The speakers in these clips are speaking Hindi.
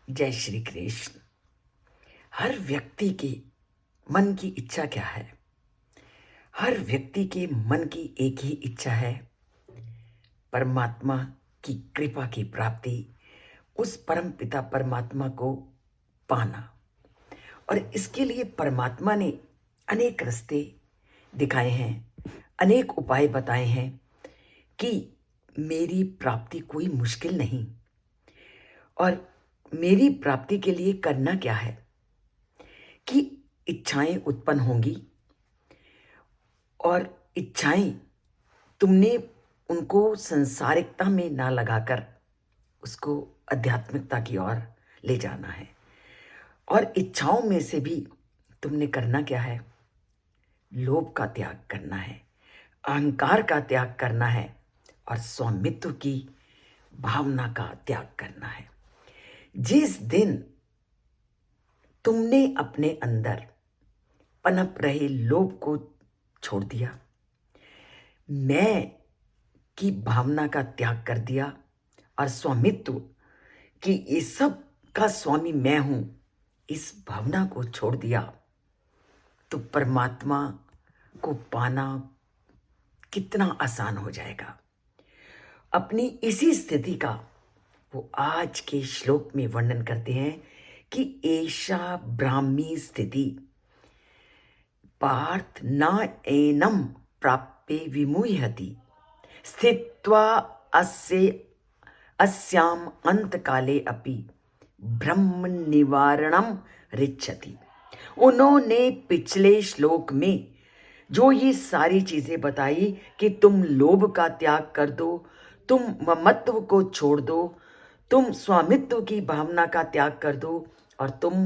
जय श्री कृष्ण। हर व्यक्ति के मन की इच्छा क्या है? हर व्यक्ति के मन की एक ही इच्छा है, परमात्मा की कृपा की प्राप्ति, उस परम पिता परमात्मा को पाना। और इसके लिए परमात्मा ने अनेक रास्ते दिखाए हैं, अनेक उपाय बताए हैं कि मेरी प्राप्ति कोई मुश्किल नहीं। और मेरी प्राप्ति के लिए करना क्या है कि इच्छाएं उत्पन्न होंगी, और इच्छाएं तुमने उनको संसारिकता में ना लगाकर उसको आध्यात्मिकता की ओर ले जाना है। और इच्छाओं में से भी तुमने करना क्या है? लोभ का त्याग करना है, अहंकार का त्याग करना है, और स्वामित्व की भावना का त्याग करना है। जिस दिन तुमने अपने अंदर पनप रहे लोभ को छोड़ दिया, मैं की भावना का त्याग कर दिया, और स्वामित्व कि ये सब का स्वामी मैं हूं, इस भावना को छोड़ दिया, तो परमात्मा को पाना कितना आसान हो जाएगा। अपनी इसी स्थिति का वो आज के श्लोक में वर्णन करते हैं कि एषा ब्राह्मी स्थिति पार्थ न एनम प्राप्य विमुह्यति स्थित्वा अस्याम अंतकाले अपि ब्रह्म निवारणम रिच्छति। उन्होंने पिछले श्लोक में जो ये सारी चीजें बताई कि तुम लोभ का त्याग कर दो, तुम ममत्व को छोड़ दो, तुम स्वामित्व की भावना का त्याग कर दो, और तुम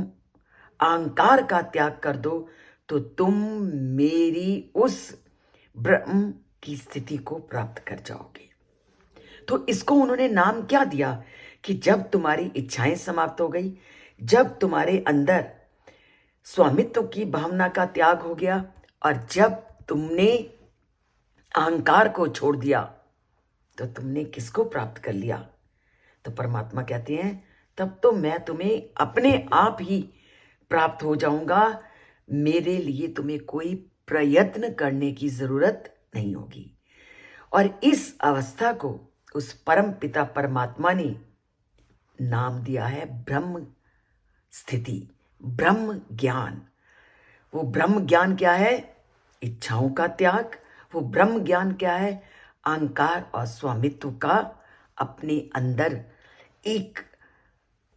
अहंकार का त्याग कर दो, तो तुम मेरी उस ब्रह्म की स्थिति को प्राप्त कर जाओगे। तो इसको उन्होंने नाम क्या दिया कि जब तुम्हारी इच्छाएं समाप्त हो गई, जब तुम्हारे अंदर स्वामित्व की भावना का त्याग हो गया, और जब तुमने अहंकार को छोड़ दिया, तो तुमने किसको प्राप्त कर लिया? तो परमात्मा कहते हैं तब तो मैं तुम्हें अपने आप ही प्राप्त हो जाऊंगा। मेरे लिए तुम्हें कोई प्रयत्न करने की जरूरत नहीं होगी। और इस अवस्था को उस परम पिता परमात्मा ने नाम दिया है ब्रह्म स्थिति, ब्रह्म ज्ञान। वो ब्रह्म ज्ञान क्या है? इच्छाओं का त्याग। वो ब्रह्म ज्ञान क्या है? अहंकार और स्वामित्व का अपने अंदर एक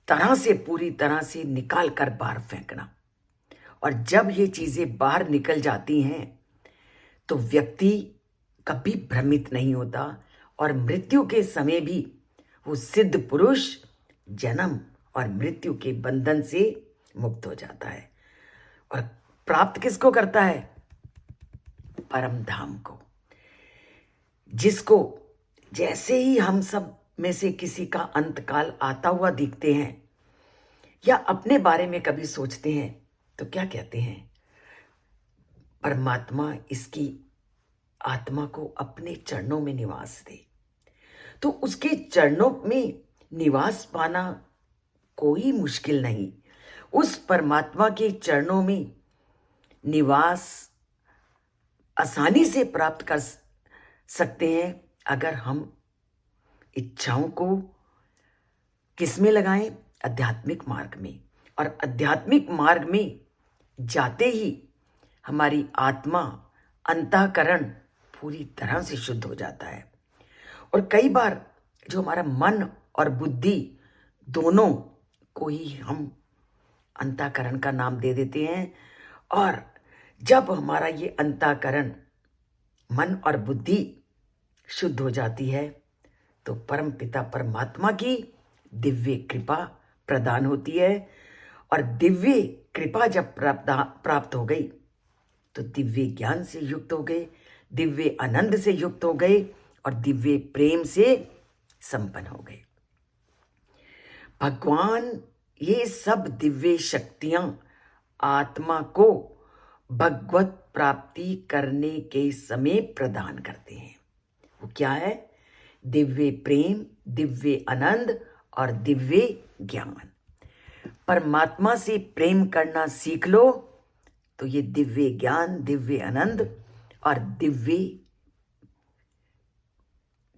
तरह से, पूरी तरह से निकाल कर बाहर फेंकना। और जब ये चीजें बाहर निकल जाती हैं तो व्यक्ति कभी भ्रमित नहीं होता, और मृत्यु के समय भी वो सिद्ध पुरुष जन्म और मृत्यु के बंधन से मुक्त हो जाता है। और प्राप्त किसको करता है? परम धाम को। जिसको जैसे ही हम सब में से किसी का अंतकाल आता हुआ दिखते हैं, या अपने बारे में कभी सोचते हैं, तो क्या कहते हैं? परमात्मा इसकी आत्मा को अपने चरणों में निवास दे। तो उसके चरणों में निवास पाना कोई मुश्किल नहीं। उस परमात्मा के चरणों में निवास आसानी से प्राप्त कर सकते हैं, अगर हम इच्छाओं को किस में लगाएं? आध्यात्मिक मार्ग में। और आध्यात्मिक मार्ग में जाते ही हमारी आत्मा, अंतःकरण पूरी तरह से शुद्ध हो जाता है। और कई बार जो हमारा मन और बुद्धि दोनों को ही हम अंतःकरण का नाम दे देते हैं, और जब हमारा ये अंतःकरण, मन और बुद्धि शुद्ध हो जाती है, तो परम पिता परमात्मा की दिव्य कृपा प्रदान होती है। और दिव्य कृपा जब प्राप्त हो गई, तो दिव्य ज्ञान से युक्त हो गए, दिव्य आनंद से युक्त हो गए, और दिव्य प्रेम से संपन्न हो गए। भगवान ये सब दिव्य शक्तियां आत्मा को भगवत प्राप्ति करने के समय प्रदान करते हैं। वो क्या है? दिव्य प्रेम, दिव्य आनंद और दिव्य ज्ञान। परमात्मा से प्रेम करना सीख लो तो ये दिव्य ज्ञान, दिव्य आनंद और दिव्य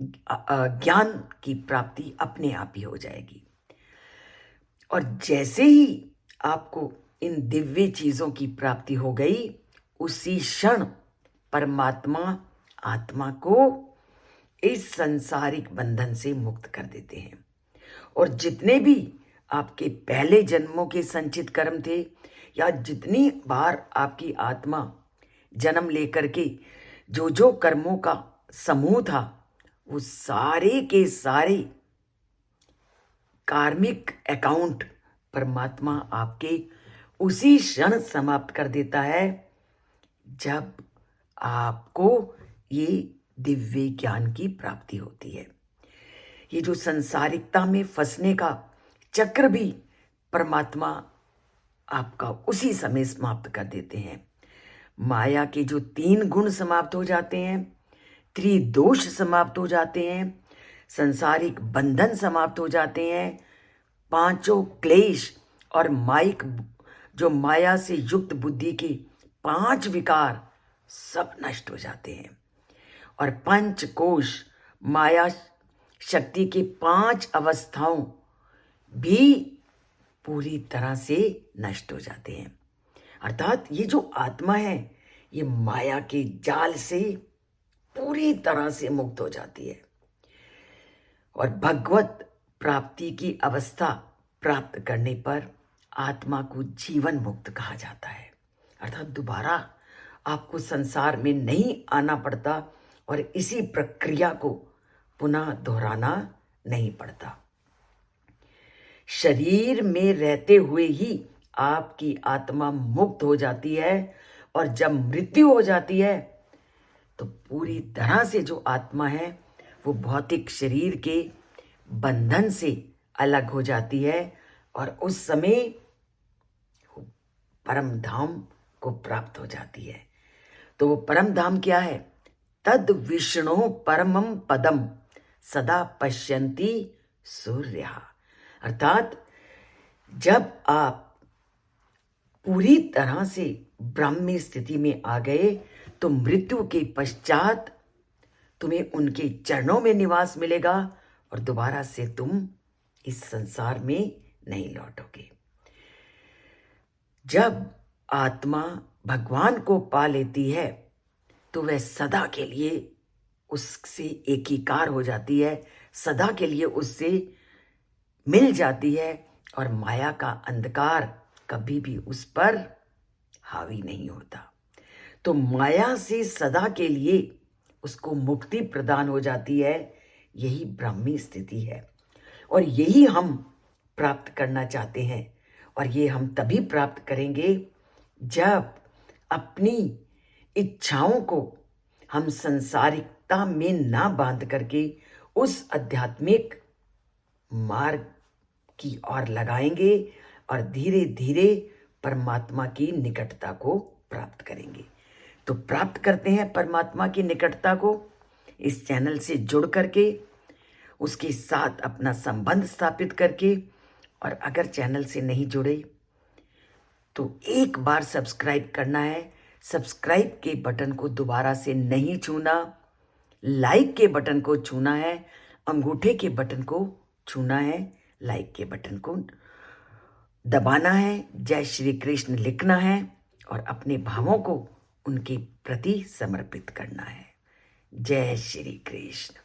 ज्ञान की प्राप्ति अपने आप ही हो जाएगी। और जैसे ही आपको इन दिव्य चीजों की प्राप्ति हो गई, उसी क्षण परमात्मा आत्मा को इस सांसारिक बंधन से मुक्त कर देते हैं। और जितने भी आपके पहले जन्मों के संचित कर्म थे, या जितनी बार आपकी आत्मा जन्म लेकर के जो कर्मों का समूह था, वो सारे के सारे कार्मिक अकाउंट परमात्मा आपके उसी क्षण समाप्त कर देता है जब आपको ये दिव्य ज्ञान की प्राप्ति होती है। ये जो संसारिकता में फंसने का चक्र भी परमात्मा आपका उसी समय समाप्त कर देते हैं। माया के जो 3 गुण समाप्त हो जाते हैं, त्रिदोष समाप्त हो जाते हैं, संसारिक बंधन समाप्त हो जाते हैं, 5 क्लेश और जो माया से युक्त बुद्धि के 5 विकार सब नष्ट हो जाते हैं। और 5 कोश माया शक्ति के 5 अवस्थाओं भी पूरी तरह से नष्ट हो जाते हैं। अर्थात ये जो आत्मा है, ये माया के जाल से पूरी तरह से मुक्त हो जाती है और भगवत प्राप्ति की अवस्था प्राप्त करने पर आत्मा को जीवन मुक्त कहा जाता है। अर्थात दोबारा आपको संसार में नहीं आना पड़ता और इसी प्रक्रिया को पुनः दोहराना नहीं पड़ता। शरीर में रहते हुए ही आपकी आत्मा मुक्त हो जाती है और जब मृत्यु हो जाती है तो पूरी तरह से जो आत्मा है वो भौतिक शरीर के बंधन से अलग हो जाती है और उस समय वो परम धाम को प्राप्त हो जाती है। तो वो परम धाम क्या है? तद विष्णु परमम पदम सदा पश्यन्ति सूर्य। अर्थात जब आप पूरी तरह से ब्राह्मी स्थिति में आ गए तो मृत्यु के पश्चात तुम्हें उनके चरणों में निवास मिलेगा और दोबारा से तुम इस संसार में नहीं लौटोगे। जब आत्मा भगवान को पा लेती है तो वह सदा के लिए उससे एकीकार हो जाती है, सदा के लिए उससे मिल जाती है और माया का अंधकार कभी भी उस पर हावी नहीं होता। तो माया से सदा के लिए उसको मुक्ति प्रदान हो जाती है। यही ब्राह्मी स्थिति है और यही हम प्राप्त करना चाहते हैं। और ये हम तभी प्राप्त करेंगे जब अपनी इच्छाओं को हम संसारिकता में ना बांध करके उस आध्यात्मिक मार्ग की ओर लगाएंगे और धीरे धीरे परमात्मा की निकटता को प्राप्त करेंगे। तो प्राप्त करते हैं परमात्मा की निकटता को इस चैनल से जुड़ करके, उसके साथ अपना संबंध स्थापित करके। और अगर चैनल से नहीं जुड़े तो एक बार सब्सक्राइब करना है। सब्सक्राइब के बटन को दोबारा से नहीं छूना, लाइक के बटन को छूना है, अंगूठे के बटन को छूना है, लाइक के बटन को दबाना है, जय श्री कृष्ण लिखना है और अपने भावों को उनके प्रति समर्पित करना है। जय श्री कृष्ण।